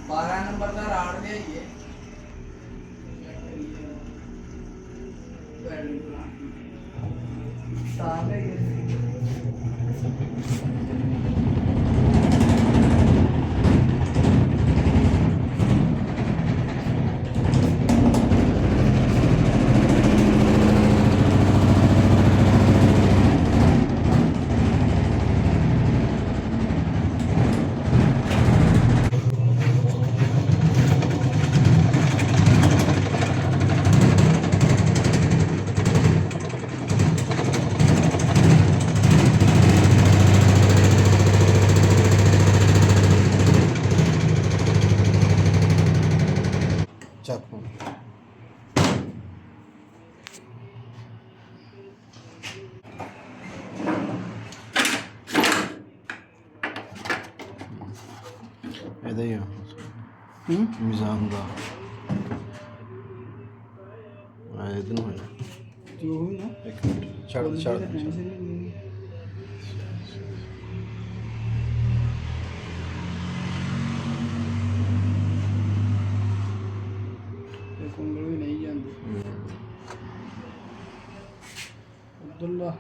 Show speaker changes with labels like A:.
A: 12 number ਦਾ ਰਾੜ ਲਿਆਈਏ ਸਾਹਮਣੇ
B: ਚਾਕੂ ਇਹਦਾ ਹੀ ਆ ਮਿਜ਼ਾਨ ਦਾ ਇਹਦੇ ਨੂੰ ਹੋਇਆ
A: ਜੋ ਹੋਈ ਨਾ
B: ਇੱਕ ਮਿੰਟ ਛੱਡ ਛੱਡ
A: ਕੁੰਗਲ ਵੀ ਨਹੀਂ ਜਾਂਦੀ ਅਬਦੁੱਲਾ